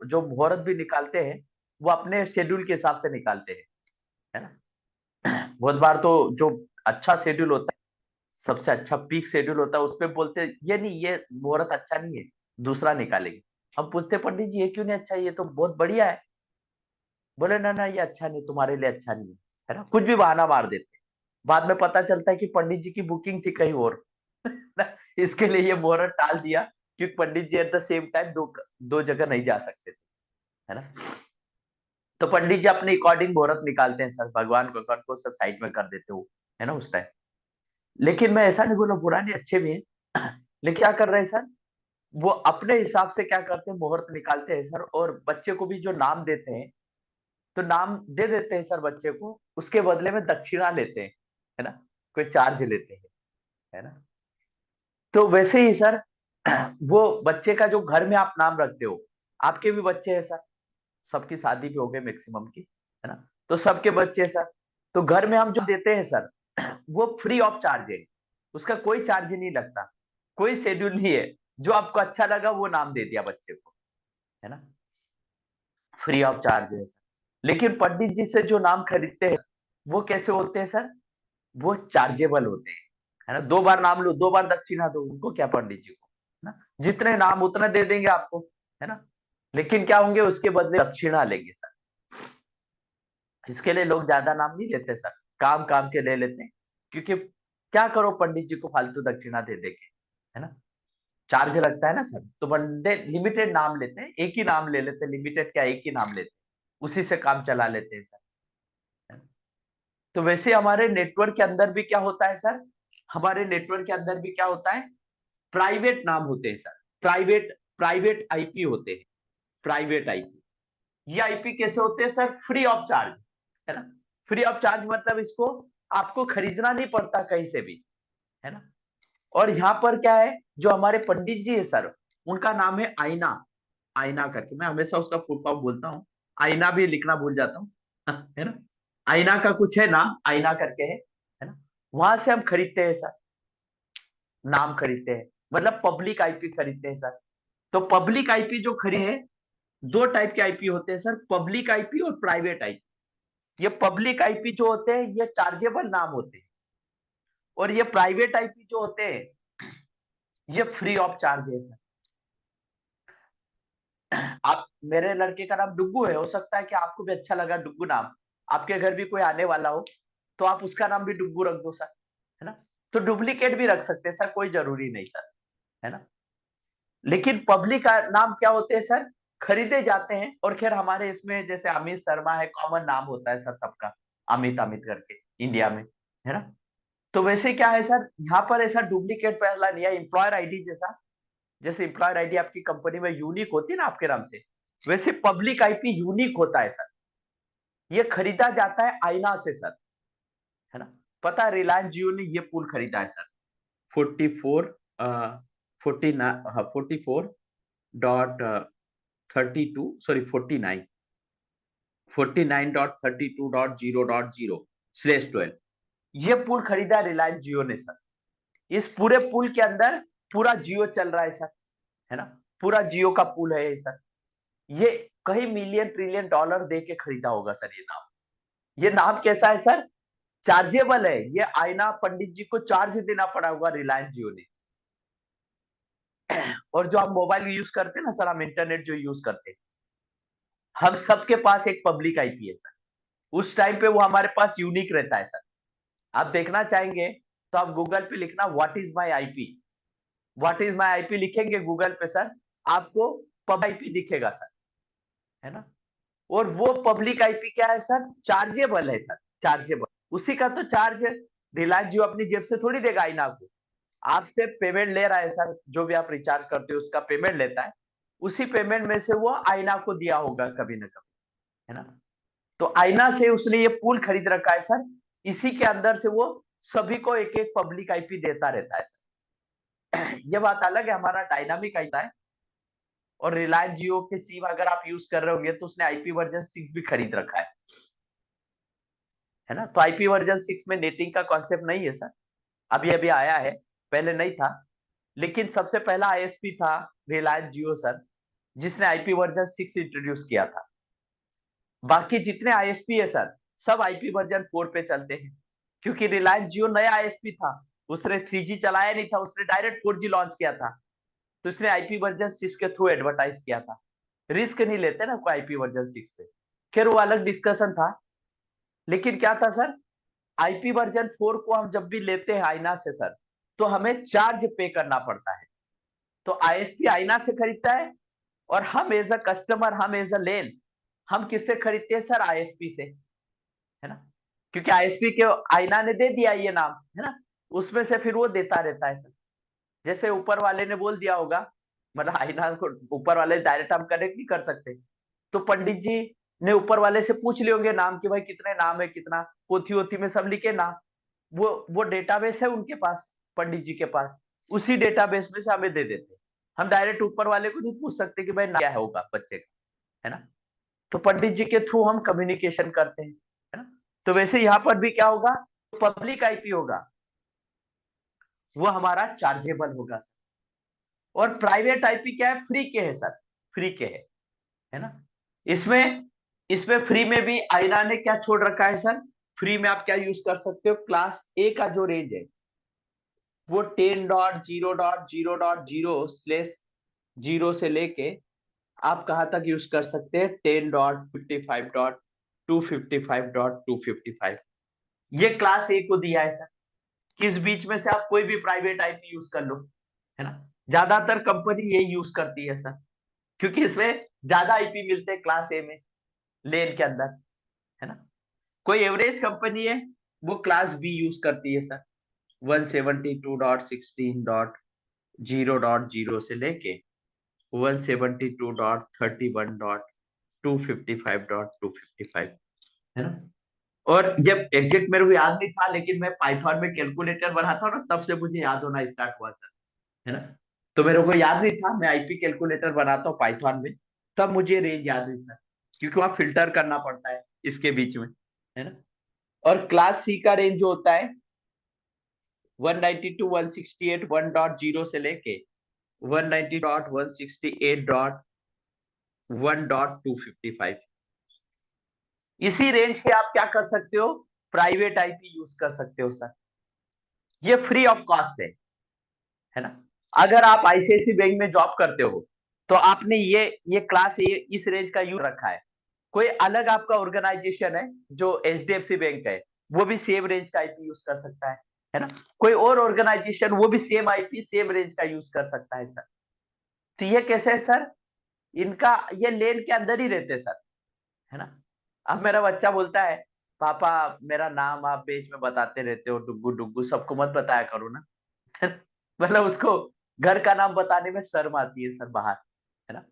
जो मुहूर्त भी निकालते हैं वो अपने शेड्यूल के हिसाब से निकालते हैं, है ना। बहुत बार तो जो अच्छा शेड्यूल होता है, सबसे अच्छा पीक शेड्यूल होता है, उस पे बोलते हैं ये नहीं, ये मुहूर्त अच्छा नहीं है, दूसरा निकालेंगे। हम पूछते पंडित जी ये क्यों नहीं अच्छा है, ये तो बहुत बढ़िया है। बोले ना ना ये अच्छा नहीं, तुम्हारे लिए अच्छा नहीं है ना, कुछ भी बहाना मार देते। बाद में पता चलता है कि पंडित जी की बुकिंग थी कहीं और। इसके लिए ये मुहूर्त टाल दिया, क्योंकि पंडित जी एट द सेम टाइम दो दो जगह नहीं जा सकते थे, है ना। तो पंडित जी अपने अकॉर्डिंग मुहूर्त निकालते हैं सर, भगवान को कर को सब साइड में कर देते हो, है ना, उस टाइम। लेकिन मैं ऐसा नहीं बोला बुरा नहीं, अच्छे भी हैं। लेकिन क्या कर रहे हैं सर, वो अपने हिसाब से क्या करते हैं, मुहूर्त निकालते हैं सर, और बच्चे को भी जो नाम देते हैं, तो नाम दे देते हैं सर बच्चे को, उसके बदले में दक्षिणा लेते हैं, है ना, कोई चार्ज लेते हैं, है ना। तो वैसे ही सर, वो बच्चे का जो घर में आप नाम रखते हो, आपके भी बच्चे हैं सर, सबकी शादी भी हो गई मैक्सिमम की, है ना, तो सबके बच्चे हैं सर। तो घर में हम जो देते हैं सर, वो फ्री ऑफ चार्ज है, उसका कोई चार्ज नहीं लगता, कोई शेड्यूल नहीं है, जो आपको अच्छा लगा वो नाम दे दिया बच्चे को, है ना, फ्री ऑफ चार्ज है। लेकिन पंडित जी से जो नाम खरीदते हैं, वो कैसे होते हैं सर, वो चार्जेबल होते हैं, है ना। दो बार नाम लो, दो बार दक्षिणा दो, उनको क्या पंडित जी को, है ना, जितने नाम उतना दे देंगे आपको, है ना। लेकिन क्या होंगे, उसके बदले दक्षिणा लेंगे सर। इसके लिए लोग ज्यादा नाम नहीं लेते सर, काम काम के ले लेते हैं, क्योंकि क्या करो पंडित जी को फालतू दक्षिणा दे देके, है ना, चार्ज लगता है ना सर, तो बंदे लिमिटेड नाम लेते हैं, एक ही नाम ले लेते हैं, लिमिटेड क्या एक ही नाम लेते हैं, उसी से काम चला लेते हैं सर, है ना? तो वैसे हमारे नेटवर्क के अंदर भी क्या होता है सर, हमारे नेटवर्क के अंदर भी क्या होता है, प्राइवेट नाम होते हैं सर, प्राइवेट प्राइवेट आईपी होते हैं, प्राइवेट आईपी। ये आईपी कैसे होते हैं सर, फ्री ऑफ चार्ज, है ना। फ्री ऑफ चार्ज मतलब इसको आपको खरीदना नहीं पड़ता कहीं से भी, है ना। और यहाँ पर क्या है, जो हमारे पंडित जी है सर, उनका नाम है आईना, आईना करके, मैं हमेशा उसका फुल फॉर्म बोलता हूँ, आईना भी लिखना भूल जाता हूँ, है ना। आईना का कुछ है नाम, आईना करके है ना। वहां से हम खरीदते हैं सर, नाम खरीदते हैं, मतलब पब्लिक आईपी खरीदते हैं सर। तो पब्लिक आईपी जो खरीदे हैं, दो टाइप के आईपी होते हैं सर, पब्लिक आईपी और प्राइवेट आईपी। ये पब्लिक आईपी जो होते हैं ये चार्जेबल नाम होते हैं, और ये प्राइवेट आईपी जो होते हैं ये फ्री ऑफ चार्ज है सर। आप, मेरे लड़के का नाम डुग्गू है, हो सकता है कि आपको भी अच्छा लगा डुग्गू नाम, आपके घर भी कोई आने वाला हो, तो आप उसका नाम भी डुग्गू रख दो सर, है ना। तो डुप्लीकेट भी रख सकते हैं सर, कोई जरूरी नहीं सर, है ना। लेकिन पब्लिक नाम क्या होते हैं सर, खरीदे जाते हैं। और खैर हमारे इसमें जैसे अमित शर्मा है, कॉमन नाम होता है सर सबका, अमित अमित करके इंडिया में, है ना। तो वैसे क्या है सर, यहाँ पर ऐसा डुप्लीकेट पहला नहीं है, एम्प्लॉयर आईडी जैसा, जैसे एम्प्लॉयर आईडी आपकी कंपनी में यूनिक होती है ना आपके नाम से, वैसे पब्लिक आईपी यूनिक होता है सर। ये खरीदा जाता है आईना से सर, है ना। पता है रिलायंस जियो ने ये पुल खरीदा है सर, 44 44.32 सॉरी 49.32.0.0/12। ये पुल खरीदा रिलायंस जियो ने सर। इस पूरे पुल के अंदर पूरा जियो चल रहा है सर, है ना, पूरा जियो का पुल है ये सर। ये कई मिलियन ट्रिलियन डॉलर दे के खरीदा होगा सर ये नाम। ये नाम कैसा है सर, चार्जेबल है। ये आईना पंडित जी को चार्ज देना पड़ा होगा रिलायंस जियो ने। और जो हम मोबाइल यूज करते हैं ना सर, हम इंटरनेट जो यूज करते हैं, हम सबके पास एक पब्लिक आईपी है सर। उस टाइम पे वो हमारे पास यूनिक रहता है सर। आप देखना चाहेंगे तो आप गूगल पे लिखना what is my IP, what is my IP लिखेंगे गूगल पे सर, आपको पब आईपी दिखेगा सर, है ना। और वो पब्लिक आईपी क्या है सर, चार्जेबल है सर, चार्जेबल। उसी का तो चार्ज रिलायंस जियो अपनी जेब से थोड़ी देगा आईना को, आपसे पेमेंट ले रहा है सर, जो भी आप रिचार्ज करते हो उसका पेमेंट लेता है, उसी पेमेंट में से वो आईना को दिया होगा कभी ना कभी, है ना। तो आईना से उसने ये पूल खरीद रखा है सर, इसी के अंदर से वो सभी को एक एक पब्लिक आईपी देता रहता है। ये बात अलग है, हमारा डायनामिक आईपी है। और रिलायंस जियो के सिम अगर आप यूज कर रहे होंगे तो उसने आईपी वर्जन 6 भी खरीद रखा है ना। तो आईपी वर्जन 6 में नेटिंग का कॉन्सेप्ट नहीं है सर, अभी अभी आया है, पहले नहीं था। लेकिन सबसे पहला आईएसपी था रिलायंस जियो सर, जिसने आईपी वर्जन 6 इंट्रोड्यूस किया था। बाकी जितने आईएसपी है सर, सब आईपी वर्जन 4 पे चलते हैं, क्योंकि रिलायंस जियो नया आईएसपी था, उसने 3G चलाया नहीं था, उसने डायरेक्ट 4G लॉन्च किया था, तो उसने आईपी वर्जन 6 के थ्रू एडवर्टाइज किया था। रिस्क नहीं लेते ना कोई आईपी वर्जन 6 पे। खैर वो अलग डिस्कशन था। लेकिन क्या था सर, आईपी वर्जन 4 को हम जब भी लेते हैं आईना से सर, तो हमें चार्ज पे करना पड़ता है। तो आईएसपी आईना से खरीदता है, और हम एज अ कस्टमर, हम एज अ लेन, हम किससे खरीदते हैं सर? आईएसपी से, है ना। क्योंकि आईएसपी के आईना ने दे दिया ये नाम, है ना, उसमें से फिर वो देता रहता है सर। जैसे ऊपर वाले ने बोल दिया होगा, मतलब आईना को ऊपर वाले डायरेक्ट हम कनेक्ट नहीं कर सकते, तो पंडित जी ने ऊपर वाले से पूछ लिए होंगे नाम कि भाई कितने नाम है, कितना, पोथी वोथी में सब लिखे नाम। वो डेटाबेस है उनके पास, पंडित जी के पास, उसी डेटाबेस में से हमें दे देते हैं। हम डायरेक्ट ऊपर वाले को नहीं पूछ सकते कि भाई नाम क्या होगा बच्चे का, है ना। तो पंडित जी के थ्रू हम कम्युनिकेशन करते हैं, है ना। तो वैसे यहाँ पर भी क्या होगा, पब्लिक आईपी होगा, वो हमारा चार्जेबल होगा सर। और प्राइवेट आईपी क्या है? फ्री के है सर, फ्री के है ना। इसमें इसमें फ्री में भी आईना ने क्या छोड़ रखा है सर? फ्री में आप क्या यूज कर सकते हो, क्लास ए का जो रेंज है, वो 10.0.0.0/0 से लेके आप कहां तक यूज कर सकते हैं? 10.55.255.255, ये क्लास ए को दिया है सर। किस बीच में से आप कोई भी प्राइवेट आईपी यूज कर लो, है ना। ज्यादातर कंपनी ये यूज करती है सर, क्योंकि इसमें ज्यादा आईपी मिलते हैं क्लास ए में, लेन के अंदर, है ना। कोई एवरेज कंपनी है, वो क्लास बी यूज करती है सर, 172.16.0.0 से लेके 172.31.255.255, है ना। और जब एग्जैक्ट मेरे को याद नहीं था, लेकिन मैं पाइथन में कैलकुलेटर बनाता हूँ ना, तब से मुझे याद होना स्टार्ट हुआ सर, है ना। तो मेरे को याद नहीं था, मैं आईपी कैलकुलेटर बनाता हूँ पाइथन में, तब मुझे रेंज याद है सर, क्योंकि वहां फिल्टर करना पड़ता है इसके बीच में, है ना। और क्लास सी का रेंज जो होता है 192.168.1.0 से लेके 190.168.1.255, इसी रेंज के आप क्या कर सकते हो? प्राइवेट आईपी यूज कर सकते हो सर, ये फ्री ऑफ कॉस्ट है ना। अगर आप आईसीआईसी बैंक में जॉब करते हो, तो आपने ये क्लास ये इस रेंज का यूज रखा है। कोई अलग आपका ऑर्गेनाइजेशन है जो एचडीएफसी बैंक है, वो भी सेम रेंज का आईपी यूज कर सकता है ना। कोई और ऑर्गेनाइजेशन वो भी सेम आईपी सेम रेंज का यूज कर सकता है सर। तो ये कैसे है सर? इनका ये लेन के अंदर ही रहते सर, है ना। अब मेरा बच्चा बोलता है, पापा मेरा नाम आप पेज में बताते रहते हो, डुग्गू डुग्गू, सबको मत बताया करो ना। मतलब उसको घर का नाम बताने में शर्म आती है सर, बाहर, है ना।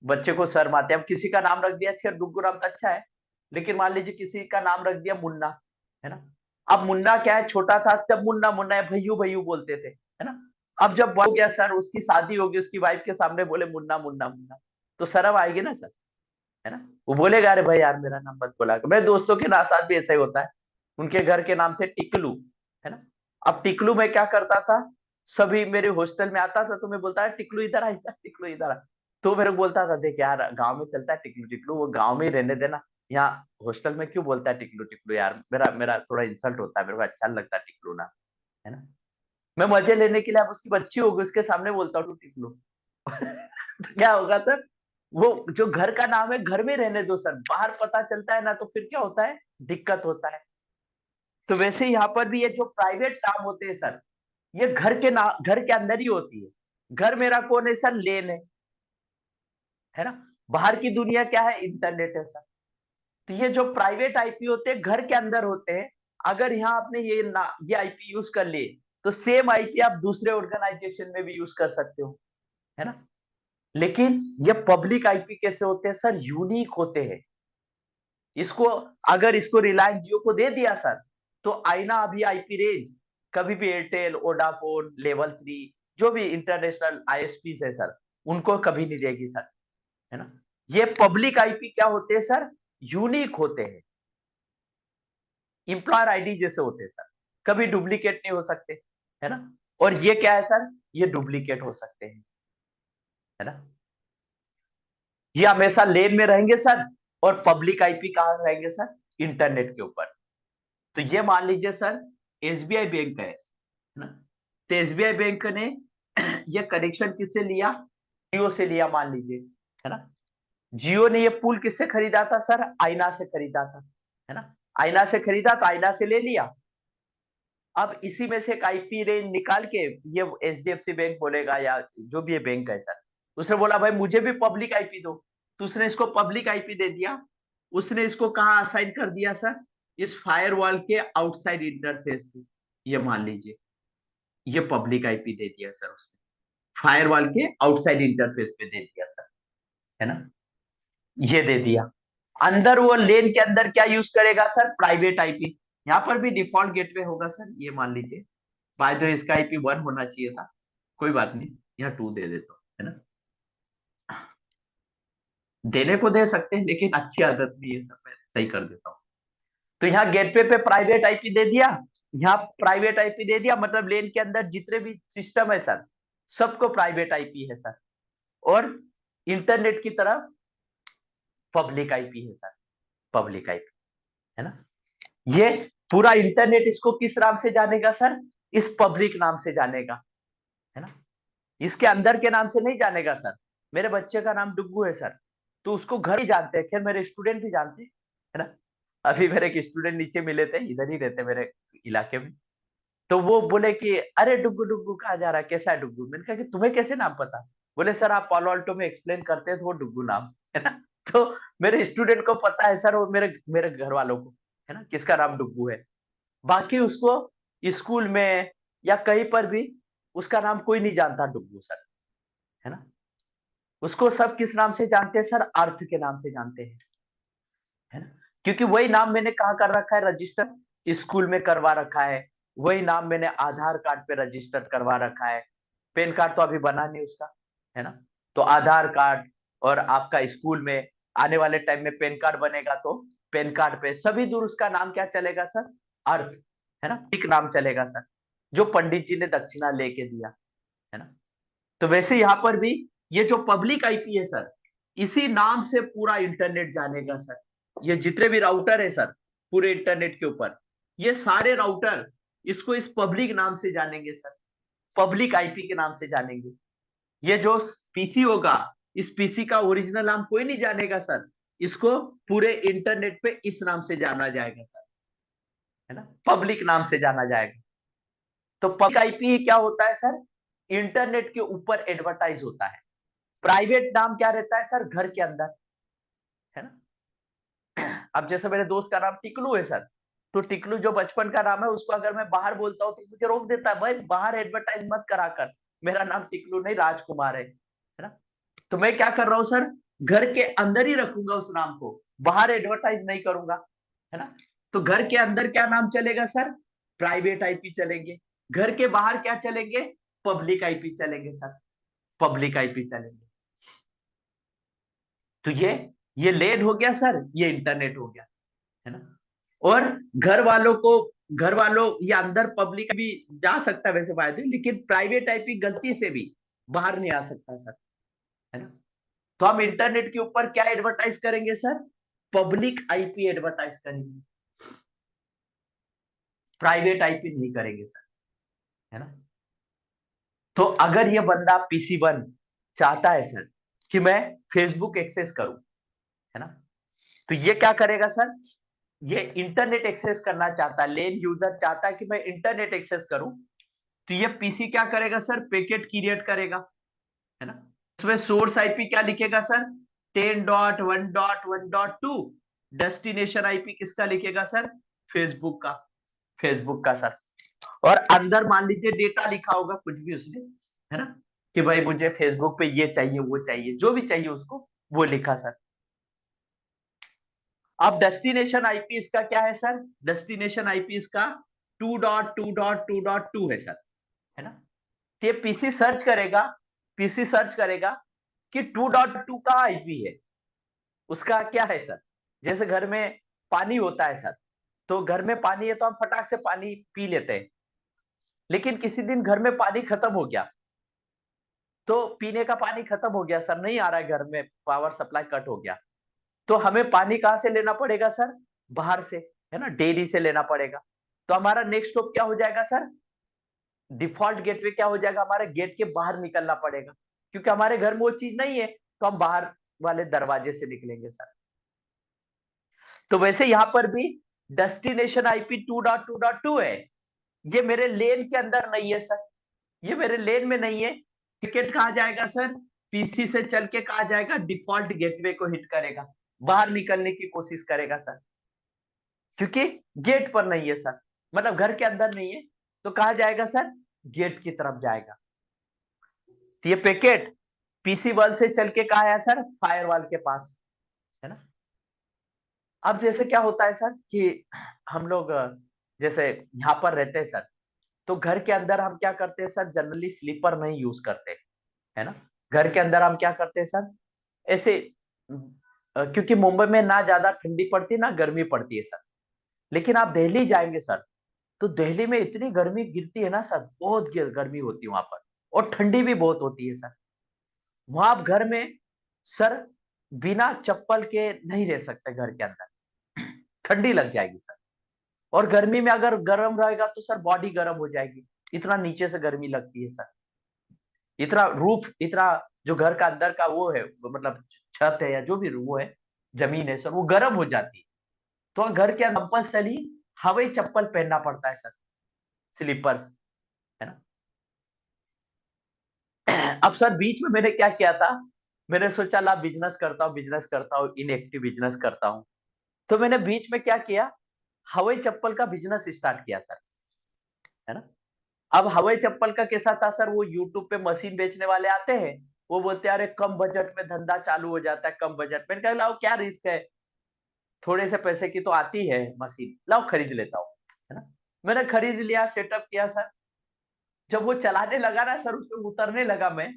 बच्चे को शर्म आती है। अब किसी का नाम रख दिया, अच्छा डुग्गू नाम तो अच्छा है, लेकिन मान लीजिए किसी का नाम रख दिया मुन्ना, है ना। अब मुन्ना क्या है, छोटा था तब मुन्ना मुन्ना है, भैयू भैयू बोलते थे, है ना। अब जब बड़ हो गया सर, उसकी शादी होगी, उसकी वाइफ के सामने बोले मुन्ना मुन्ना मुन्ना, तो शर्म आएगी ना सर, है ना। वो बोलेगा अरे भाई यार मेरा नाम मत बोला। मेरे दोस्तों के ना साथ भी ऐसा ही होता है, उनके घर के नाम थे टिकलू, है ना। अब टिकलू में क्या करता था, सभी मेरे हॉस्टल में आता था तो मैं बोलता है टिकलू इधर आ, इधर टिकलू इधर आ। तो मेरे को बोलता था देख यार गांव में चलता है टिकलू टिकलू, वो गांव में ही रहने देना, यहाँ हॉस्टल में क्यों बोलता है टिकलू टिकलू यार, मेरा मेरा थोड़ा इंसल्ट होता है, मेरे को अच्छा नहीं लगता टिकलू ना, है ना। मैं मजे लेने के लिए, अब उसकी बच्ची होगी उसके सामने बोलता हूँ टिकलू। तो क्या होगा सर, वो जो घर का नाम है घर में रहने दो सर, बाहर पता चलता है ना तो फिर क्या होता है, दिक्कत होता है। तो वैसे यहाँ पर भी ये जो प्राइवेट काम होते हैं सर, ये घर के अंदर ही होती है। घर मेरा कौन है सर? लेन है ना। बाहर की दुनिया क्या है? इंटरनेट है सर। तो ये जो प्राइवेट आईपी होते हैं घर के अंदर होते हैं। अगर यहाँ आपने ये आईपी यूज कर लिए, तो सेम आईपी आप दूसरे ऑर्गेनाइजेशन में भी यूज कर सकते हो, है ना। लेकिन ये पब्लिक आईपी कैसे होते हैं सर? यूनिक होते हैं। इसको अगर इसको रिलायंस जियो को दे दिया सर, तो आईना अभी आईपी रेंज कभी भी एयरटेल, वोडाफोन, लेवल 3, जो भी इंटरनेशनल आईएसपी है सर, उनको कभी नहीं देगी सर, है ना। ये पब्लिक आईपी क्या होते हैं सर? यूनिक होते हैं, इंप्लॉयर आईडी जैसे होते हैं सर, कभी डुप्लीकेट नहीं हो सकते, है ना। और ये क्या है सर? ये डुप्लीकेट हो सकते हैं। है ना। ये हमेशा लेन में रहेंगे सर, और पब्लिक आईपी कहाँ रहेंगे सर, इंटरनेट के ऊपर। तो ये मान लीजिए सर एसबीआई बैंक है ना, तो एसबीआई बैंक ने ये कनेक्शन किससे लिया, जियो से लिया मान लीजिए, है ना। जियो ने ये पुल किससे खरीदा था सर, आईना से खरीदा था, है ना। आईना से खरीदा तो आईना से ले लिया। अब इसी में से एक आईपी रेंज निकाल के ये एचडीएफसी बैंक बोलेगा या जो भी ये बैंक है सर, उसने बोला भाई मुझे भी पब्लिक आईपी दो, तो उसने इसको पब्लिक आईपी दे दिया। उसने इसको कहाँ असाइन कर दिया सर, इस फायरवॉल के आउटसाइड इंटरफेस पे। ये मान लीजिए ये पब्लिक आईपी दे दिया सर उसने, फायरवॉल के आउटसाइड इंटरफेस पे दे दिया सर, है ना। ये दे दिया। अंदर वो लेन के अंदर क्या यूज करेगा सर, प्राइवेट आईपी। यहाँ पर भी डिफॉल्ट गेटवे होगा सर, ये मान लीजिए। बाय द वे इसका आईपी 1 होना चाहिए था, कोई बात नहीं, यहाँ 2 दे देता हूँ, है ना। देने को दे सकते हैं लेकिन अच्छी आदत नहीं है सर, मैं सही कर देता हूँ। तो यहाँ गेटवे पे प्राइवेट आईपी दे दिया, यहाँ प्राइवेट आईपी दे दिया, मतलब लेन के अंदर जितने भी सिस्टम है सर, सबको प्राइवेट आईपी है सर। और इंटरनेट की तरफ पब्लिक आईपी है सर, पब्लिक आईपी, है ना। ये पूरा इंटरनेट इसको किस नाम से जानेगा सर, इस पब्लिक नाम से जानेगा, है ना। इसके अंदर के नाम से नहीं जानेगा सर। मेरे बच्चे का नाम डुग्गू है सर, तो उसको घर ही जानते हैं, खैर मेरे स्टूडेंट भी जानते हैं, है ना। अभी मेरे एक स्टूडेंट नीचे मिले थे, इधर ही रहते मेरे इलाके में। तो वो बोले कि अरे डुग्गू डुग्गू कहाँ जा रहा है, कैसा है डुग्गू। मैंने कहा कि तुम्हें कैसे नाम पता। बोले सर आप पालो अल्टो में एक्सप्लेन करते हैं तो वो डुग्गू नाम, है ना। तो मेरे स्टूडेंट को पता है सर, वो मेरे मेरे घर वालों को, है ना, किसका नाम डुग्गू है। बाकी उसको स्कूल में या कहीं पर भी उसका नाम कोई नहीं जानता डुग्गू सर, है ना। उसको सब किस नाम से जानते हैं सर, अर्थ के नाम से जानते हैं, है ना। क्योंकि वही नाम मैंने कहा कर रखा है रजिस्टर, स्कूल में करवा रखा है। वही नाम मैंने आधार कार्ड पे रजिस्टर करवा रखा है। पैन कार्ड तो अभी बना नहीं उसका, है ना। तो आधार कार्ड और आपका स्कूल में आने वाले टाइम में पैन कार्ड बनेगा, तो पैन कार्ड पे सभी दूर उसका नाम क्या चलेगा सर, अर्थ, है ना, एक नाम चलेगा सर, जो पंडित जी ने दक्षिणा लेके दिया, है ना। तो वैसे यहां पर भी ये जो पब्लिक आईपी है सर, इसी नाम से पूरा इंटरनेट जानेगा सर। ये जितने भी राउटर है सर पूरे इंटरनेट के ऊपर, ये सारे राउटर इसको इस पब्लिक नाम से जानेंगे सर, पब्लिक आईपी के नाम से जानेंगे। ये जो पीसी होगा, इस पीसी का ओरिजिनल नाम कोई नहीं जानेगा सर, इसको पूरे इंटरनेट पे इस नाम से जाना जाएगा सर, है ना, पब्लिक नाम से जाना जाएगा। तो पब्लिक आईपी क्या होता है सर, इंटरनेट के ऊपर एडवर्टाइज होता है। प्राइवेट नाम क्या रहता है सर, घर के अंदर, है ना। अब जैसे मेरे दोस्त का नाम टिकलू है सर, तो टिकलू जो बचपन का नाम है, उसको अगर मैं बाहर बोलता हूँ तो मुझे रोक देता है, भाई बाहर एडवर्टाइज मत करा कर, मेरा नाम टिकलू नहीं राजकुमार है ना। तो मैं क्या कर रहा हूँ सर, घर के अंदर ही रखूंगा उस नाम को, बाहर एडवर्टाइज नहीं करूंगा, है ना। तो घर के अंदर क्या नाम चलेगा सर, प्राइवेट आईपी चलेंगे। घर के बाहर क्या चलेंगे, पब्लिक आईपी चलेंगे सर, पब्लिक आईपी चलेंगे। तो ये लेन हो गया सर, ये इंटरनेट हो गया, है ना। और घर वालों को, घर वालों या अंदर पब्लिक भी जा सकता है वैसे फायदे, लेकिन प्राइवेट आईपी गलती से भी बाहर नहीं आ सकता सर, है ना। तो हम इंटरनेट के ऊपर क्या एडवर्टाइज करेंगे सर, पब्लिक आईपी एडवर्टाइज करेंगे, प्राइवेट आईपी नहीं करेंगे सर, है ना। तो अगर ये बंदा पीसी वन चाहता है सर कि मैं फेसबुक एक्सेस करूं, है ना, तो ये क्या करेगा सर, ये इंटरनेट एक्सेस करना चाहता है, लेन यूजर चाहता है कि मैं इंटरनेट एक्सेस करूं, तो ये पीसी क्या करेगा सर, पैकेट क्रिएट करेगा, है ना। उसमें सोर्स आईपी क्या लिखेगा सर, 10.1.1.2। डेस्टिनेशन आईपी किसका लिखेगा सर, फेसबुक का, फेसबुक का सर। और अंदर मान लीजिए डेटा लिखा होगा कुछ भी उसने, है ना, कि भाई मुझे फेसबुक पे ये चाहिए वो चाहिए, जो भी चाहिए उसको वो लिखा सर। अब डेस्टिनेशन आईपी इसका क्या है सर, डेस्टिनेशन आईपी इसका 2.2.2.2 है सर, है ना। ये पीसी सर्च करेगा, पीसी सर्च करेगा कि 2.2 का आईपी है, उसका क्या है सर। जैसे घर में पानी होता है सर, तो घर में पानी है तो हम फटाक से पानी पी लेते हैं, लेकिन किसी दिन घर में पानी खत्म हो गया, तो पीने का पानी खत्म हो गया सर, नहीं आ रहा है घर में, पावर सप्लाई कट हो गया। तो हमें पानी कहाँ से लेना पड़ेगा सर? बाहर से, है ना, डेयरी से लेना पड़ेगा। तो हमारा नेक्स्ट स्टॉप क्या हो जाएगा सर? डिफॉल्ट गेटवे क्या हो जाएगा? हमारे गेट के बाहर निकलना पड़ेगा, क्योंकि हमारे घर में वो चीज नहीं है, तो हम बाहर वाले दरवाजे से निकलेंगे सर। तो वैसे यहां पर भी डेस्टिनेशन आईपी 2.2.2 है, ये मेरे लेन के अंदर नहीं है सर, ये मेरे लेन में नहीं है। टिकट कहाँ जाएगा सर? पीसी से चल के कहाँ जाएगा? डिफॉल्ट गेटवे को हिट करेगा, बाहर निकलने की कोशिश करेगा सर, क्योंकि गेट पर नहीं है सर, मतलब घर के अंदर नहीं है। तो कहाँ जाएगा सर? गेट की तरफ जाएगा। तो ये पैकेट पीसी वॉल से चल के कहाँ आया सर? फायरवॉल के पास, है ना। अब जैसे क्या होता है सर कि हम लोग जैसे यहाँ पर रहते हैं सर, तो घर के अंदर हम क्या करते हैं सर? जनरली स्लीपर नहीं यूज करते, है ना। घर के अंदर हम क्या करते हैं सर? ऐसे क्योंकि मुंबई में ना ज्यादा ठंडी पड़ती ना गर्मी पड़ती है सर। लेकिन आप दिल्ली जाएंगे सर, तो दिल्ली में इतनी गर्मी गिरती है ना सर, बहुत गर्मी होती है वहां पर, और ठंडी भी बहुत होती है सर। वहां आप घर में सर बिना चप्पल के नहीं रह सकते घर के अंदर, ठंडी लग जाएगी सर। और गर्मी में अगर गर्म रहेगा तो सर बॉडी गर्म हो जाएगी, इतना नीचे से गर्मी लगती है सर। इतना रूफ, इतना जो घर का अंदर का वो है, मतलब छत है या जो भी वो है, जमीन है सर, वो गर्म हो जाती है। तो घर के अंदर कंपल्सरी हवाई चप्पल पहनना पड़ता है सर, स्लीपर्स, है ना। अब सर बीच में मैंने क्या किया था, मैंने सोचा ला बिजनेस करता हूँ, बिजनेस करता हूँ, इनएक्टिव बिजनेस करता हूँ। तो मैंने बीच में क्या किया, हवाई चप्पल का बिजनेस स्टार्ट किया सर, है ना। अब हवाई चप्पल का कैसा था सर? वो यूट्यूब पे मशीन बेचने वाले आते हैं, वो बोलते हैं अरे कम बजट में धंधा चालू हो जाता है, कम बजट। मैंने कहा लाओ क्या रिस्क है, थोड़े से पैसे की तो आती है मशीन, लाओ खरीद लेता हूँ, है ना। मैंने खरीद लिया, सेटअप किया सर। जब वो चलाने लगा ना सर, उसमें उतरने लगा मैं,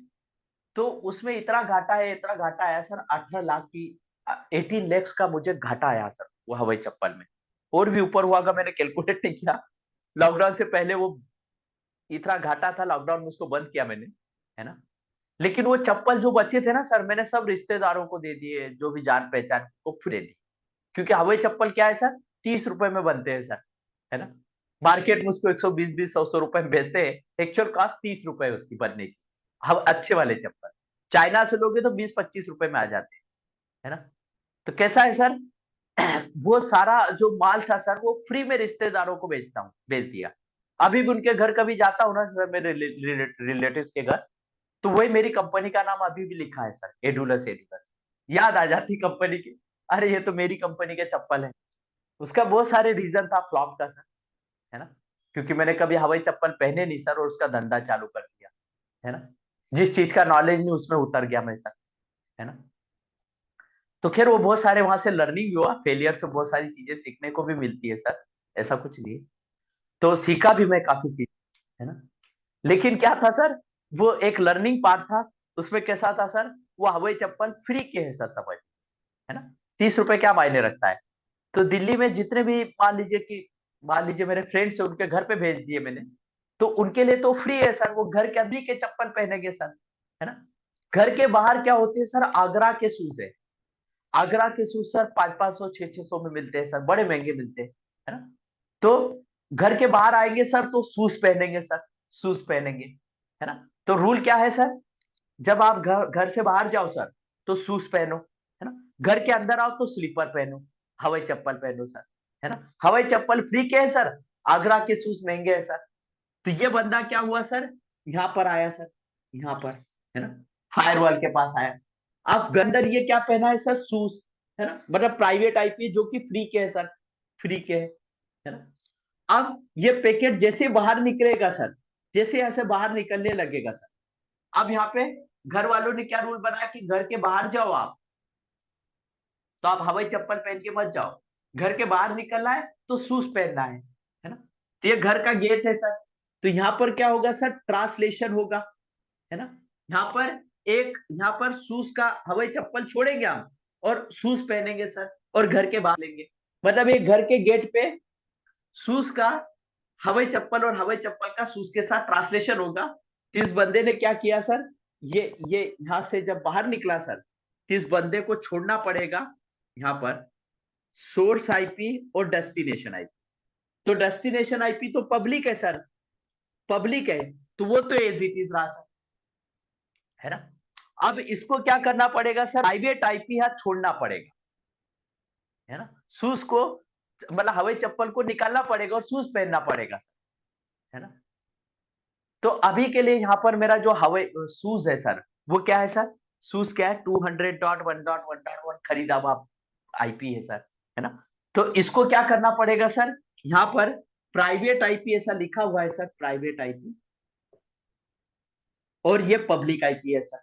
तो उसमें इतना घाटा है, इतना घाटा आया सर, 18 लाख की, 18 lakhs का मुझे घाटा आया सर वो हवाई चप्पल में। और भी ऊपर हुआ, मैंने कैलकुलेट नहीं किया। लॉकडाउन से पहले वो इतना घाटा था, लॉकडाउन में उसको बंद किया मैंने, है ना। लेकिन वो चप्पल जो बचे थे ना सर, मैंने सब रिश्तेदारों को दे दिए, जो भी जान पहचान को फिर दे दी। क्योंकि हवाई चप्पल क्या है सर, 30 रुपए में बनते हैं सर, है ना। मार्केट में उसको 120-120 100 रुपए में बेचते हैं, एक्चुअल कॉस्ट 30 रुपए है उसकी बनने की। हम अच्छे वाले चप्पल चाइना से लोगे तो 20-25 रुपए में आ जाते हैं, है ना। तो कैसा है सर, वो सारा जो माल था सर, वो फ्री में रिश्तेदारों को बेचता हूँ, बेच दिया। अभी भी उनके घर कभी जाता हूँ ना सर, मेरे रिलेटिव के घर, तो वही मेरी कंपनी का नाम अभी भी लिखा है सर, एडुलस एडुलस। याद आ जाती कंपनी की, अरे ये तो मेरी कंपनी के चप्पल है। उसका बहुत सारे रीजन था फ्लॉप का सर, है ना। क्योंकि मैंने कभी हवाई चप्पल पहने नहीं सर, और उसका धंधा चालू कर दिया, है ना। जिस चीज का नॉलेज नहीं उसमें उतर गया मैं सर, है ना। तो खैर वो बहुत सारे वहां से लर्निंग हुआ, फेलियर से बहुत सारी चीजें सीखने को भी मिलती है सर, ऐसा कुछ नहीं है। तो सीखा भी मैं काफी चीज, है ना। लेकिन क्या था सर, वो एक लर्निंग पार्ट था। उसमें कैसा था सर, वो हवाई चप्पल फ्री के है सर, समझ, है ना। 30 रुपए क्या मायने रखता है। तो दिल्ली में जितने भी मान लीजिए मेरे फ्रेंड्स है, उनके घर पे भेज दिए मैंने, तो उनके लिए तो फ्री है सर, वो घर के अंदर ही के चप्पल पहनेंगे सर, है ना। घर के बाहर क्या होते हैं सर, आगरा के शूज है। आगरा के शूज सर 500-500 600 में मिलते हैं सर, बड़े महंगे मिलते हैं, है ना। तो घर के बाहर आएंगे सर तो शूज पहनेंगे सर, शूज पहनेंगे, है ना। तो रूल क्या है सर, जब आप घर घर से बाहर जाओ सर, तो शूज पहनो, है ना। घर के अंदर आओ तो स्लीपर पहनो, हवाई चप्पल पहनो सर, है ना। हवाई चप्पल फ्री के है सर, आगरा के शूज महंगे है सर। तो ये बंदा क्या हुआ सर, यहाँ पर आया सर, यहाँ पर, है ना, फायरवॉल के पास आया। अब गंदर ये क्या पहना है सर, शूज, है ना, मतलब प्राइवेट आईपी जो कि फ्री के है सर, फ्री के है ना। अब ये पैकेट जैसे बाहर निकलेगा सर, जैसे ऐसे बाहर निकलने लगेगा सर, अब यहाँ पे घर वालों ने क्या रूल बनाया कि घर के बाहर जाओ आप, तो आप हवाई चप्पल पहन के मत जाओ। घर के बाहर निकलना है तो शूज पहनना है ना। तो ये घर का गेट है सर। तो यहाँ पर क्या होगा सर, ट्रांसलेशन होगा, है ना। यहाँ पर यहाँ पर शूज का, हवाई चप्पल छोड़ेंगे हम और शूज पहनेंगे सर, और घर के बाहर लेंगे। मतलब एक घर के गेट पे शूज का, हवाई चप्पल और हवाई चप्पल का शूज के साथ ट्रांसलेशन होगा। तो इस बंदे ने क्या किया सर, ये यहां से जब बाहर निकला सर, इस बंदे को छोड़ना पड़ेगा यहाँ पर सोर्स आईपी और डेस्टिनेशन आईपी। तो डेस्टिनेशन आईपी तो पब्लिक है सर, पब्लिक है, तो वो तो एज इट इज रहा सर, है ना। अब इसको क्या करना पड़ेगा सर, प्राइवेट आईपी यहां छोड़ना पड़ेगा, है ना। शूज को मतलब हवाई चप्पल को निकालना पड़ेगा और शूज पहनना पड़ेगा, है ना। तो अभी के लिए यहाँ पर मेरा जो हवाई शूज है सर, वो क्या है सर, शूज क्या है 200.1.1.1 खरीदा हुआ आईपी है सर, है ना। तो इसको क्या करना पड़ेगा सर, यहाँ पर प्राइवेट आईपी ऐसा लिखा हुआ है सर, प्राइवेट आईपी, और ये पब्लिक आईपी है सर।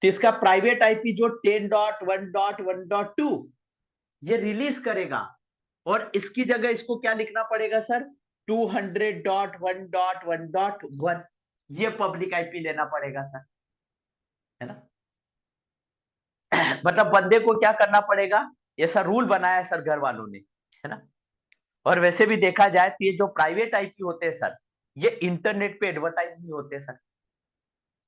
तो इसका प्राइवेट आईपी जो 10.1.1.2 ये रिलीज करेगा, और इसकी जगह इसको क्या लिखना पड़ेगा सर, 200.1.1.1, ये पब्लिक आईपी लेना पड़ेगा सर, है ना। मतलब बंदे को क्या करना पड़ेगा, ऐसा रूल बनाया सर घर वालों ने, है ना। और वैसे भी देखा जाए तो ये जो प्राइवेट आईपी होते हैं सर, ये इंटरनेट पे एडवर्टाइज नहीं होते सर,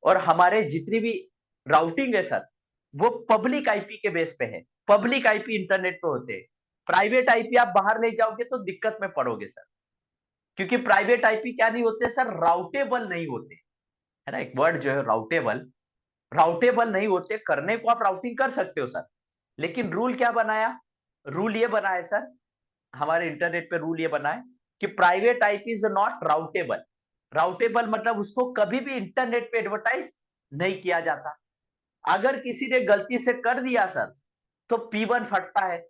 और हमारे जितनी भी राउटिंग है सर, वो पब्लिक आईपी के बेस पे है, पब्लिक आईपी इंटरनेट पे होते हैं। प्राइवेट आईपी आप बाहर ले जाओगे तो दिक्कत में पड़ोगे सर, क्योंकि प्राइवेट आईपी क्या नहीं होते सर, राउटेबल नहीं होते, है ना। एक वर्ड जो है राउटेबल, राउटेबल नहीं होते, करने को आप राउटिंग कर सकते हो सर, लेकिन रूल क्या बनाया, रूल ये बना है सर, हमारे इंटरनेट पे रूल ये बना है कि private IP is not routable. Routable मतलब उसको कभी भी इंटरनेट पे एडवर्टाइज नहीं किया जाता। अगर किसी ने गलती से कर दिया सर, तो P1 फटता है,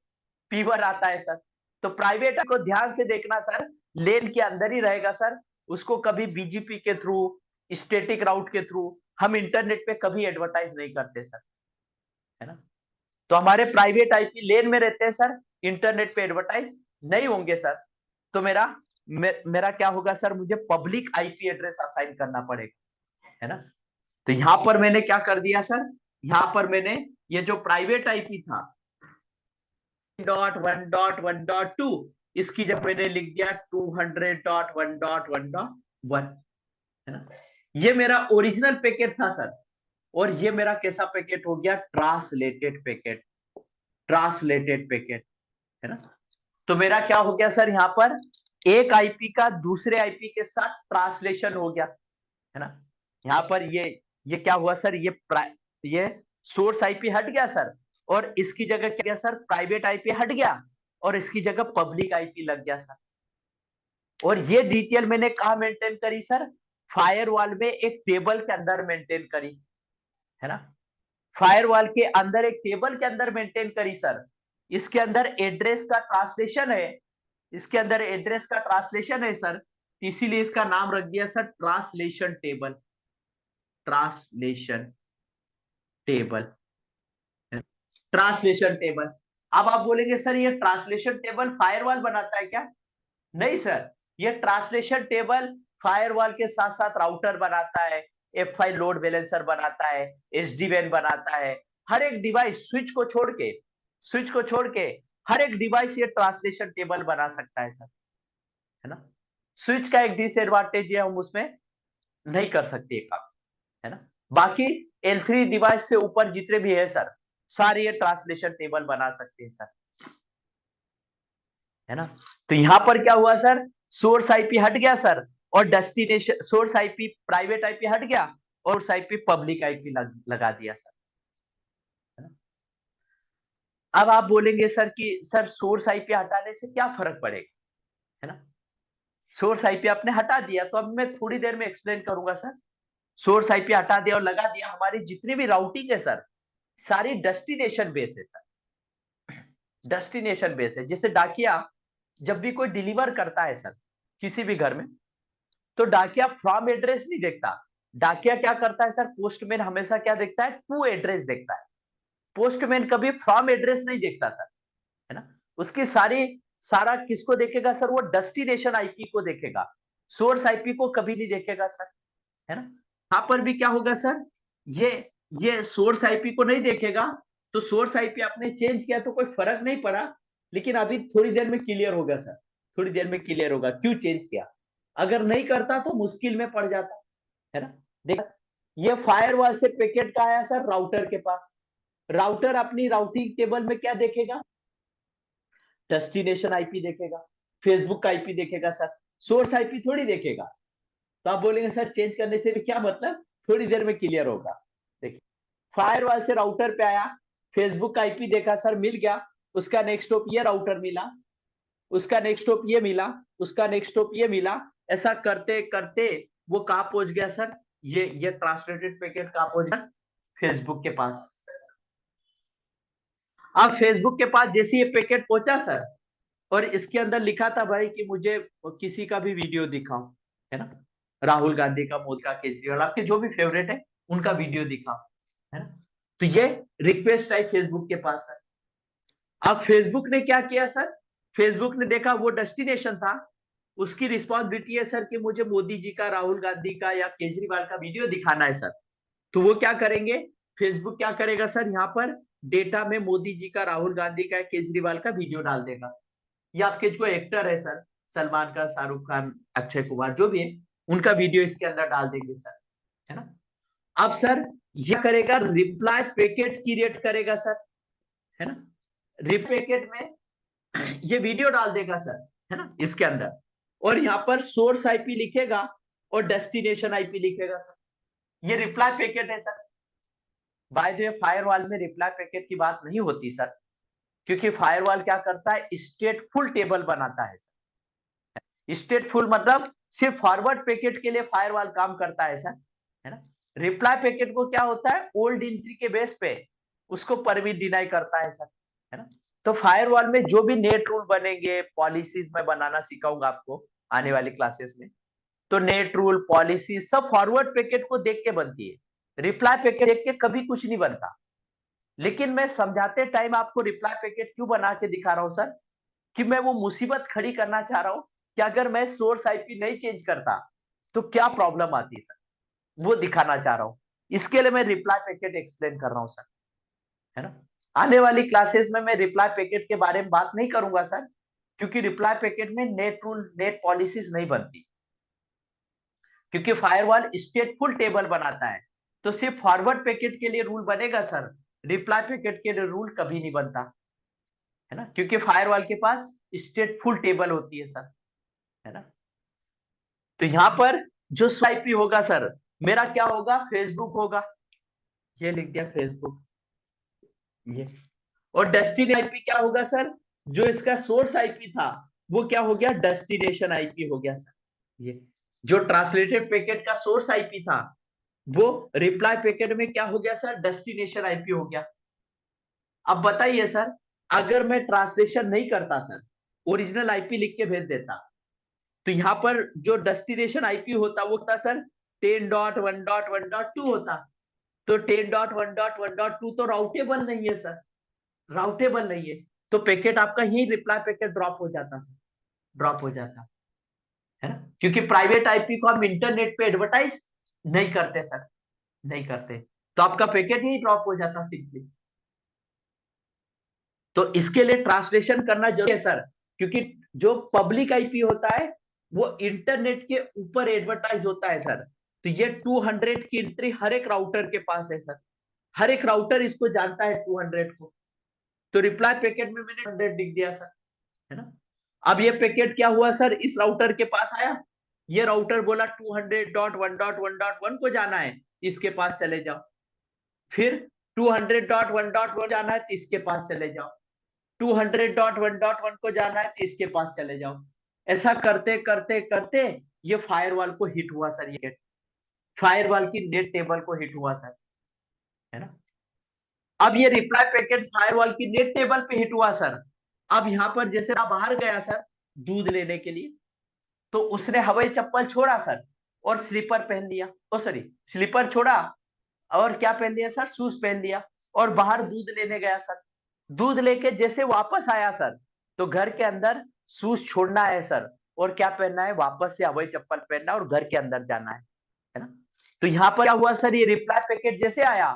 P1 आता है सर। तो प्राइवेट को ध्यान से देखना सर, लेन के अंदर ही रहेगा सर, उसको कभी बीजीपी के थ्रू, स्टैटिक राउट के थ्रू हम इंटरनेट पे कभी एडवर्टाइज नहीं करते सर, है ना। तो हमारे प्राइवेट आईपी लेन में रहते हैं सर, इंटरनेट पे एडवर्टाइज नहीं होंगे सर। तो मेरा क्या होगा सर, मुझे पब्लिक आईपी एड्रेस असाइन करना पड़ेगा, है ना। तो यहां पर मैंने क्या कर दिया सर, यहां पर मैंने ये जो प्राइवेट आईपी था 1.1.1.2, इसकी जब मैंने लिख दिया 200.1.1.1, है ना। ये मेरा ओरिजिनल पैकेट था सर, और ये मेरा कैसा पैकेट हो गया, ट्रांसलेटेड पैकेट, ट्रांसलेटेड पैकेट, है ना। तो मेरा क्या हो गया सर, यहाँ पर एक आईपी का दूसरे आईपी के साथ ट्रांसलेशन हो गया, है ना। यहाँ पर ये क्या हुआ सर, ये सोर्स आईपी हट गया सर, और इसकी जगह क्या गया सर, प्राइवेट आईपी हट गया, और इसकी जगह पब्लिक आईपी लग गया सर। और ये डिटेल मैंने कहा मेंटेन करी सर, फायरवॉल में एक टेबल के अंदर मेंटेन करी, है ना। फायरवॉल के अंदर एक टेबल के अंदर मेंटेन करी सर। इसके अंदर एड्रेस का ट्रांसलेशन है, इसके अंदर एड्रेस का ट्रांसलेशन है सर, इसीलिए इसका नाम रख दिया sir translation table, translation table, translation table. अब आप बोलेंगे सर ये ट्रांसलेशन टेबल फायरवॉल बनाता है क्या, नहीं सर, ये ट्रांसलेशन टेबल फायरवॉल के साथ साथ राउटर बनाता है, F5 लोड बैलेंसर बनाता है, SD WAN बनाता है। हर एक डिवाइस स्विच को छोड़ के हर एक डिवाइस ये ट्रांसलेशन टेबल बना सकता है सर, है ना। स्विच का एक डिसएडवांटेज है, हम उसमें नहीं कर सकते काम, है ना। बाकी L3 डिवाइस से ऊपर जितने भी है सर, सारे ये ट्रांसलेशन टेबल बना सकते हैं सर, है ना। तो यहां पर क्या हुआ सर, सोर्स आईपी हट गया सर, और destination source IP private IP हट गया, और उस आईपी पब्लिक आईपी लगा दिया सर, है ना। अब आप बोलेंगे सर कि सर सोर्स आईपी हटाने से क्या फर्क पड़ेगा, है ना। सोर्स आईपी आपने हटा दिया, तो अब मैं थोड़ी देर में एक्सप्लेन करूंगा सर। सोर्स आईपी हटा दिया और लगा दिया, हमारी जितनी भी राउटिंग है सर, सारी डेस्टिनेशन बेस है सर, डेस्टिनेशन बेस है। जैसे डाकिया जब भी कोई डिलीवर करता है सर किसी भी घर में, तो डाकिया फ्रॉम एड्रेस नहीं देखता। डाकिया क्या करता है सर, पोस्टमैन हमेशा क्या देखता है, टू एड्रेस देखता है। पोस्टमैन कभी फ्रॉम एड्रेस नहीं देखता सर, है ना। उसकी सारा किसको देखेगा सर, वो डेस्टिनेशन आईपी को देखेगा, सोर्स आईपी को कभी नहीं देखेगा सर, है ना। यहां पर भी क्या होगा सर, ये ये सोर्स आईपी को नहीं देखेगा। तो सोर्स आईपी आपने चेंज किया तो कोई फर्क नहीं पड़ा, लेकिन अभी थोड़ी देर में क्लियर होगा सर, थोड़ी देर में क्लियर होगा क्यों चेंज किया। अगर नहीं करता तो मुश्किल में पड़ जाता, है ना। देखा, ये फायरवॉल से पैकेट का आया सर राउटर के पास। राउटर अपनी राउटिंग टेबल में क्या देखेगा, डेस्टिनेशन आईपी देखेगा, फेसबुक का आईपी देखेगा सर, सोर्स आईपी थोड़ी देखेगा। तो आप बोलेंगे सर चेंज करने से भी क्या मतलब, थोड़ी देर में क्लियर होगा। देखिए, फायरवॉल से राउटर पे आया, फेसबुक का आईपी देखा सर, मिल गया। उसका नेक्स्ट हॉप ये राउटर मिला, उसका नेक्स्ट हॉप ये मिला, उसका नेक्स्ट हॉप ये मिला। ऐसा करते करते वो कहां पहुंच गया सर, ये ट्रांसलेटेड पैकेट कहां पहुंच गया, फेसबुक के पास। अब फेसबुक के पास जैसे ये पैकेट पहुंचा सर, और इसके अंदर लिखा था भाई कि मुझे किसी का भी वीडियो दिखाओ, है ना, राहुल गांधी का, मोदी का, केजरीवाल, आपके जो भी फेवरेट है उनका वीडियो दिखाओ, है ना। तो ये रिक्वेस्ट आई फेसबुक के पास सर। अब फेसबुक ने क्या किया सर, फेसबुक ने देखा वो डेस्टिनेशन था, उसकी रिस्पॉन्सिबिलिटी है सर कि मुझे मोदी जी का, राहुल गांधी का या केजरीवाल का वीडियो दिखाना है सर। तो वो क्या करेंगे, फेसबुक क्या करेगा सर, यहाँ पर डेटा में मोदी जी का, राहुल गांधी का, केजरीवाल का वीडियो डाल देगा। या आपके जो एक्टर है सर, सलमान खान, शाहरुख खान, अक्षय कुमार, जो भी है, उनका वीडियो इसके अंदर डाल देंगे सर, है ना। अब सर यह करेगा, रिप्लाई पैकेट क्रिएट करेगा सर, है ना। रिप पैकेट में ये वीडियो डाल देगा सर, है ना, इसके अंदर। और यहाँ पर सोर्स आईपी लिखेगा और डेस्टिनेशन आईपी लिखेगा सर। ये रिप्लाई पैकेट है sir. By the way firewall में रिप्लाई पैकेट की बात नहीं होती सर, क्योंकि फायरवॉल क्या करता है, स्टेटफुल टेबल बनाता है। स्टेटफुल मतलब सिर्फ फॉरवर्ड पैकेट के लिए फायरवॉल काम करता है सर, है ना। रिप्लाई पैकेट को क्या होता है, ओल्ड एंट्री के बेस पे उसको परमिट डिनाई करता है सर, है ना। तो फायरवॉल में जो भी नेट रूल बनेंगे, पॉलिसीज में बनाना सिखाऊंगा आपको आने वाली क्लासेस में। तो नेट रूल, पॉलिसी सब फॉरवर्ड पैकेट को देख के बनती है, रिप्लाई पैकेट देख के कभी कुछ नहीं बनता। लेकिन मैं समझाते टाइम आपको रिप्लाई पैकेट क्यों बना के दिखा रहा हूं सर, कि मैं वो मुसीबत खड़ी करना चाह रहा हूं कि अगर मैं सोर्स आईपी नहीं चेंज करता तो क्या प्रॉब्लम आती सर, वो दिखाना चाह रहा हूं। इसके लिए मैं रिप्लाई पैकेट एक्सप्लेन कर रहा हूं सर, है ना। आने वाली क्लासेस में मैं रिप्लाई पैकेट के बारे में बात नहीं करूंगा सर, क्योंकि रिप्लाई पैकेट में नेट रूल, नेट पॉलिसीज नहीं बनती, क्योंकि फायरवॉल स्टेटफुल टेबल बनाता है। तो सिर्फ फॉरवर्ड पैकेट के लिए रूल बनेगा सर, रिप्लाई पैकेट के लिए रूल कभी नहीं बनता, है ना, क्योंकि फायरवॉल के पास स्टेटफुल टेबल होती है सर, है ना। तो यहां पर जो स्वाइपी होगा सर, मेरा क्या होगा, फेसबुक होगा, ये लिख दिया फेसबुक, ये। और डेस्टिनेशन आईपी क्या होगा सर, जो इसका सोर्स आईपी था वो क्या हो गया, डेस्टिनेशन आईपी हो गया सर। ये जो ट्रांसलेटेड पैकेट का सोर्स आईपी था वो रिप्लाई पैकेट में क्या हो गया सर, डेस्टिनेशन आईपी हो गया। अब बताइए सर, अगर मैं ट्रांसलेशन नहीं करता सर, ओरिजिनल आईपी लिख के भेज देता, तो यहाँ पर जो डेस्टिनेशन आईपी होता वो होता सर 10.1.1.2 होता। तो 10.1.1.2 तो राउटेबल नहीं है सर, राउटेबल नहीं है। तो पैकेट आपका यही रिप्लाई पैकेट ड्रॉप हो जाता सर, ड्रॉप हो जाता, है ना, क्योंकि प्राइवेट आईपी को हम इंटरनेट पे एडवर्टाइज नहीं करते सर, नहीं करते। तो आपका पैकेट ही ड्रॉप हो जाता सिंपली। तो इसके लिए ट्रांसलेशन करना जरूरी है सर, क्योंकि जो पब्लिक आईपी होता है वो इंटरनेट के ऊपर एडवर्टाइज होता है सर। तो ये 200 की एंट्री हर एक राउटर के पास है सर, हर एक राउटर इसको जानता है 200 को। तो रिप्लाई पैकेट में मैंने 100 लिख दिया सर, है ना। अब ये पैकेट क्या हुआ सर, इस राउटर के पास आया, ये राउटर बोला 200.1.1.1 को जाना है, इसके पास चले जाओ। फिर 200.1.1 जाना है तो इसके पास चले जाओ, 200.1.1 को जाना है तो इसके पास चले जाओ। ऐसा करते करते करते ये फायरवॉल को हिट हुआ सर, ये फायरवॉल की नेट टेबल को हिट हुआ सर, है ना। अब ये रिप्लाई पैकेट फायरवॉल की नेट टेबल पे हिट हुआ सर। अब यहां पर जैसे आप बाहर गया सर दूध लेने के लिए, तो उसने हवाई चप्पल छोड़ा सर और स्लीपर पहन लिया, ओ सॉरी, स्लीपर छोड़ा और क्या पहन लिया सर, शूज पहन लिया, और बाहर दूध लेने गया सर। दूध लेके जैसे वापस आया सर, तो घर के अंदर शूज छोड़ना है सर, और क्या पहनना है, वापस से हवाई चप्पल पहनना और घर के अंदर जाना है ना। तो यहाँ पर क्या हुआ सर, ये रिप्लाई पैकेट जैसे आया,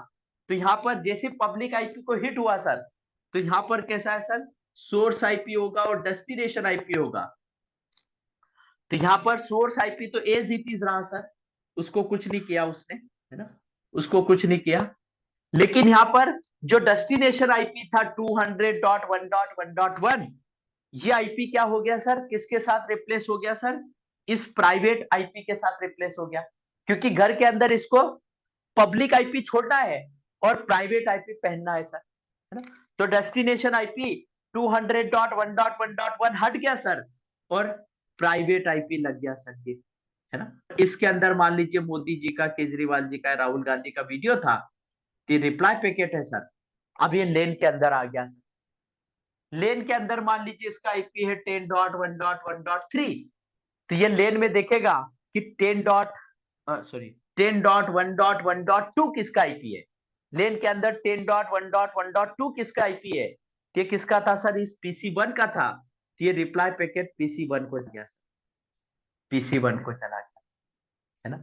तो यहाँ पर जैसे पब्लिक आईपी को हिट हुआ सर, तो यहाँ पर कैसा है सर, सोर्स आईपी होगा और डेस्टिनेशन आईपी होगा। तो यहाँ पर सोर्स आईपी तो एज इट इज रहा सर, उसको कुछ नहीं किया उसने, है ना। उसको कुछ नहीं किया। लेकिन यहाँ पर जो डेस्टिनेशन आईपी था 200.1.1.1, ये आईपी क्या हो गया सर, किसके साथ रिप्लेस हो गया सर, इस प्राइवेट आईपी के साथ रिप्लेस हो गया। क्योंकि घर के अंदर इसको पब्लिक आईपी छोड़ना है और प्राइवेट आईपी पहनना है सर, है ना। तो डेस्टिनेशन आईपी 200.1.1.1 हट गया सर, और प्राइवेट आईपी लग गया सर ये, है ना। इसके अंदर मान लीजिए मोदी जी का, केजरीवाल जी का, राहुल गांधी का वीडियो था, कि रिप्लाई पैकेट है सर। अब ये लेन के अंदर आ गया सर। लेन के अंदर मान लीजिए इसका आईपी है 10.1.1.3, तो ये लेन में देखेगा कि 10.1.1.2 किसका आईपी है। लेन के अंदर 10.1.1.2 किसका आईपी है, ये किसका था सर, इस PC1 का था। तो ये रिप्लाई पैकेट PC1 को दिया, PC1 को चला गया, है ना।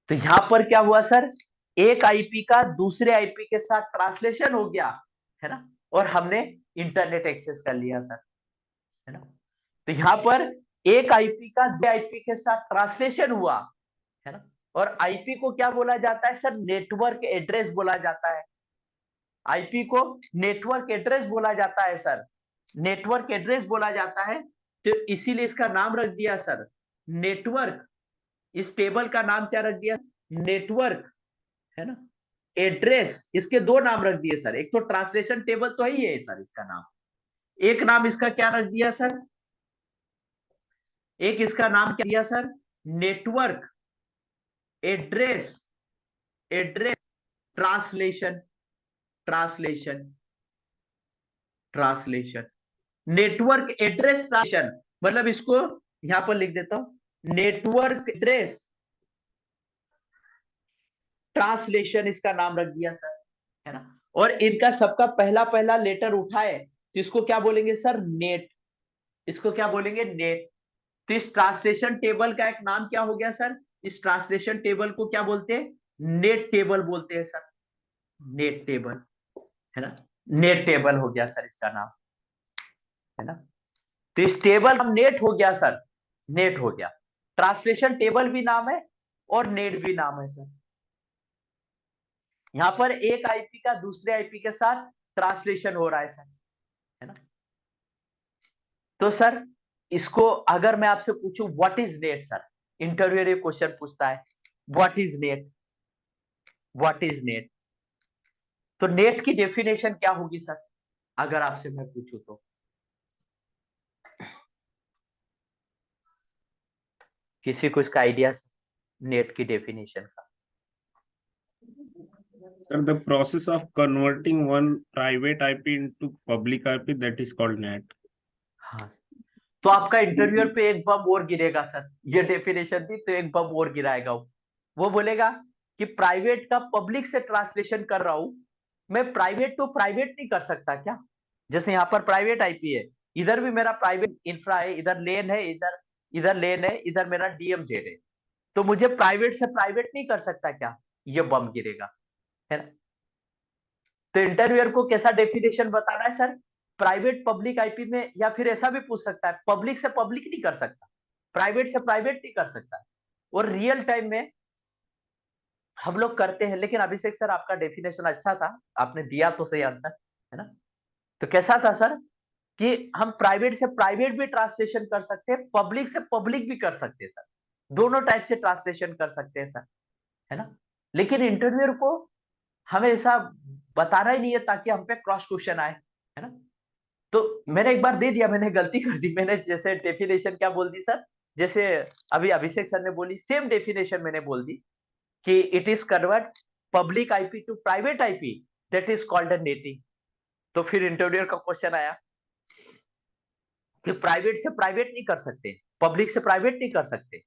तो यहां पर क्या हुआ सर, एक आईपी का दूसरे आईपी के साथ ट्रांसलेशन हो गया, है ना, और हमने इंटरनेट एक्सेस कर लिया सर, है ना। तो यहां पर एक आईपी का दूसरे आईपी के साथ ट्रांसलेशन हुआ, है ना। और आईपी को क्या बोला जाता है सर, नेटवर्क एड्रेस बोला जाता है। आईपी को नेटवर्क एड्रेस बोला जाता है सर, नेटवर्क एड्रेस बोला जाता है। तो इसीलिए इसका नाम रख दिया सर नेटवर्क। इस टेबल का नाम क्या रख दिया, नेटवर्क, है ना। एड्रेस, इसके दो नाम रख दिए सर, एक तो ट्रांसलेशन टेबल तो ही है सर इसका नाम, एक नाम इसका क्या रख दिया सर, एक इसका नाम क्या दिया sir, network address, address translation, translation, translation, network address translation, मतलब इसको यहां पर लिख देता हूं, नेटवर्क एड्रेस ट्रांसलेशन इसका नाम रख दिया सर, है ना। और इनका सबका पहला पहला लेटर उठाए तो इसको क्या बोलेंगे सर, नेट, इसको क्या बोलेंगे, नेट। तो इस ट्रांसलेशन टेबल का एक नाम क्या हो गया सर, इस ट्रांसलेशन टेबल को क्या बोलते हैं, नेट टेबल बोलते हैं सर, नेट टेबल, है ना। नेट टेबल हो गया सर इसका नाम, है ना। तो इस टेबल का नेट हो गया सर, नेट हो गया। ट्रांसलेशन टेबल भी नाम है और नेट भी नाम है सर। यहां पर एक आईपी का दूसरे आईपी के साथ ट्रांसलेशन हो रहा है सर, है ना। तो सर इसको अगर मैं आपसे पूछूं what is net sir, interview ये क्वेश्चन पूछता है, what is net, what is net. तो नेट की डेफिनेशन क्या होगी सर, अगर आपसे मैं पूछूं तो, किसी को इसका आइडिया, नेट की डेफिनेशन का। Sir, the process of converting one private IP into public IP, that is called NAT. हाँ, तो आपका इंटरव्यूअर पे एक बम और गिरेगा सर, ये डेफिनेशन थी तो एक बम और गिराएगा वो बोलेगा कि प्राइवेट का पब्लिक से ट्रांसलेशन कर रहा हूं, मैं प्राइवेट तो प्राइवेट नहीं कर सकता क्या। जैसे यहाँ पर प्राइवेट आईपी है, इधर भी मेरा प्राइवेट इंफ्रा है, इधर लेन है, इधर इधर लेन है, इधर मेरा डीएमजेड है, तो मुझे प्राइवेट से प्राइवेट नहीं कर सकता क्या, ये बम गिरेगा, है ना। तो इंटरव्यूअर को कैसा डेफिनेशन बताना है सर, प्राइवेट पब्लिक आईपी में, या फिर ऐसा भी पूछ सकता है पब्लिक से पब्लिक नहीं कर सकता, प्राइवेट से प्राइवेट नहीं कर सकता। और रियल टाइम में हम लोग करते हैं, लेकिन अभिषेक सर आपका डेफिनेशन अच्छा था, आपने दिया तो सही आंसर, है ना। तो कैसा था सर, कि हम प्राइवेट से प्राइवेट भी ट्रांसलेशन कर सकते हैं, पब्लिक से पब्लिक भी कर सकते हैं सर, दोनों टाइप से ट्रांसलेशन कर सकते हैं सर, है ना। लेकिन इंटरव्यूअर को हमें ऐसा बताना ही नहीं है ताकि हम पे क्रॉस क्वेश्चन आए, है ना। तो मैंने एक बार दे दिया, मैंने गलती कर दी, मैंने जैसे डेफिनेशन क्या बोल दी सर, जैसे अभी अभिषेक सर ने बोली सेम डेफिनेशन मैंने बोल दी, कि it is convert public IP to private IP, that is called a netting. तो फिर इंटरव्यूअर का क्वेश्चन आया कि प्राइवेट से प्राइवेट नहीं कर सकते, पब्लिक से प्राइवेट नहीं कर सकते,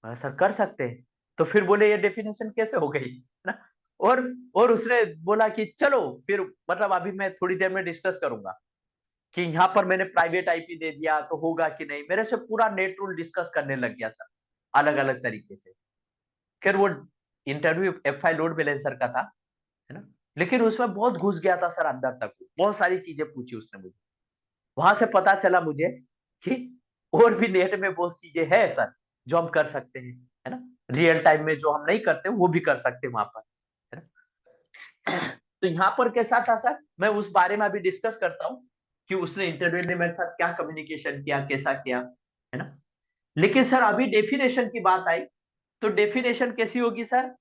सर कर सकते हैं। तो फिर बोले ये डेफिनेशन कैसे हो गई, है ना। और और उसने बोला कि चलो फिर, मतलब अभी मैं थोड़ी देर में डिस्कस करूंगा कि यहाँ पर मैंने प्राइवेट आईपी दे दिया तो होगा कि नहीं, मेरे से पूरा नेट रूल डिस्कस करने लग गया सर, अलग अलग तरीके से। फिर वो इंटरव्यू एफआई लोड बैलेंसर का था, है ना। लेकिन उसमें बहुत घुस गया था सर अंदर तक, बहुत सारी चीजें पूछी उसने मुझे, वहां से पता चला मुझे कि और भी नेट में बहुत चीजें हैं सर जो हम कर सकते हैं, है ना। रियल टाइम में जो हम नहीं करते वो भी कर सकते हैं वहां पर, है ना। तो यहाँ पर कैसा था सर, मैं उस बारे में अभी डिस्कस करता हूँ कि उसने इंटरव्यू ने मेरे साथ क्या कम्युनिकेशन किया, कैसा किया, है ना। लेकिन सर अभी डेफिनेशन की बात आई, तो डेफिनेशन कैसी होगी सर,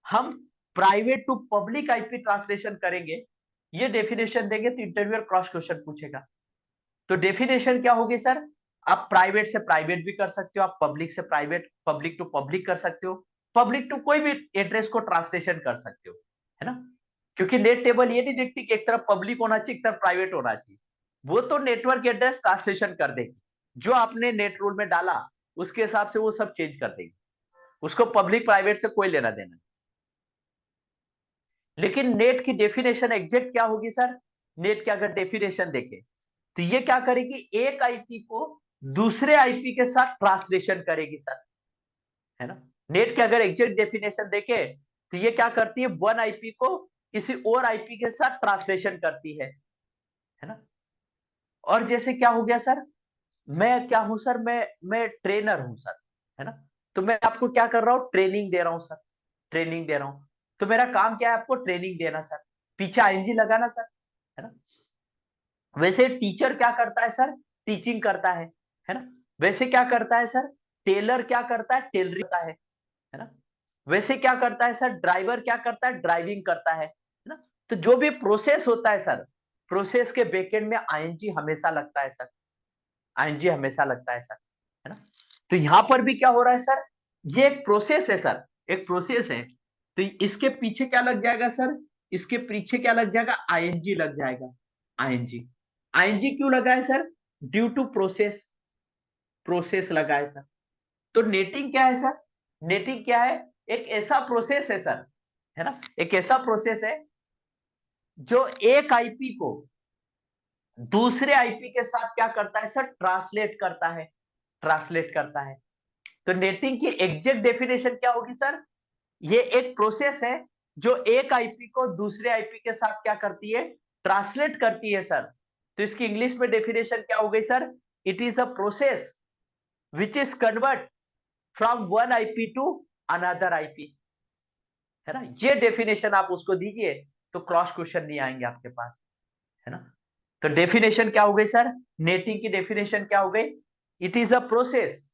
हम private to public IP translation करेंगे, ये डेफिनेशन देंगे तो इंटरव्यूअर क्रॉस क्वेश्चन पूछेगा। तो डेफिनेशन क्या होगी सर, आप प्राइवेट से प्राइवेट भी कर सकते हो, आप पब्लिक से प्राइवेट, पब्लिक टू पब्लिक कर सकते हो, पब्लिक टू कोई भी एड्रेस को ट्रांसलेशन कर सकते हो, है ना। क्योंकि नेट टेबल ये नहीं देखती कि एक तरफ पब्लिक होना चाहिए एक तरफ प्राइवेट होना चाहिए, वो तो नेटवर्क एड्रेस ट्रांसलेशन कर देगी, जो आपने नेट रूल में डाला उसके हिसाब से वो सब चेंज कर देगी, उसको पब्लिक प्राइवेट से कोई लेना देना नहीं। लेकिन नेट की डेफिनेशन एग्जैक्ट क्या होगी सर, नेट की अगर डेफिनेशन देखें तो ये क्या करेगी, एक आईपी को दूसरे आईपी के साथ ट्रांसलेशन करेगी सर, है ना। नेट की अगर एग्जैक्ट डेफिनेशन देखे तो ये क्या करती है, वन आईपी को किसी और आईपी के साथ ट्रांसलेशन करती है ना। और जैसे क्या हो गया सर, मैं क्या हूं सर, मैं ट्रेनर हूं सर, है ना। तो मैं आपको क्या कर रहा हूं, ट्रेनिंग दे रहा हूं सर, ट्रेनिंग दे रहा हूं। तो मेरा काम क्या है, आपको ट्रेनिंग देना सर, पीछे आईएनजी लगाना सर, है ना। वैसे टीचर क्या करता है सर, टीचिंग करता है ना। वैसे क्या करता है सर, टेलर क्या करता है, टेलरिंग करता है ना। वैसे क्या करता है सर, ड्राइवर क्या करता है, ड्राइविंग करता है ना। तो जो भी प्रोसेस होता है सर, प्रोसेस के बैकएंड में आईएनजी हमेशा लगता है सर, आईएनजी हमेशा लगता है सर, है ना। तो यहां पर भी क्या हो रहा है सर, ये एक प्रोसेस है सर, एक प्रोसेस है, तो इसके पीछे क्या लग जाएगा सर, इसके पीछे क्या लग जाएगा, आईएनजी लग जाएगा, आईएनजी। आईएनजी क्यों लगा है sir, due to process, process लगा है सर। तो नेटिंग क्या है सर, नेटिंग क्या है, एक ऐसा प्रोसेस है सर, है ना, एक ऐसा प्रोसेस है जो एक आईपी को दूसरे आईपी के साथ क्या करता है सर, ट्रांसलेट करता है, ट्रांसलेट करता है। तो नेटिंग की एग्जैक्ट डेफिनेशन क्या होगी सर, ये एक प्रोसेस है जो एक आईपी को दूसरे आईपी के साथ क्या करती है, ट्रांसलेट करती है सर। तो इसकी इंग्लिश में डेफिनेशन क्या हो गई sir, it is a process which is convert from one IP to another IP, है ना। ये डेफिनेशन आप उसको दीजिए तो क्रॉस क्वेश्चन नहीं आएंगे आपके पास, है ना। तो डेफिनेशन क्या हो गई सर, नेटिंग की डेफिनेशन क्या हो गई, इट इज अ प्रोसेस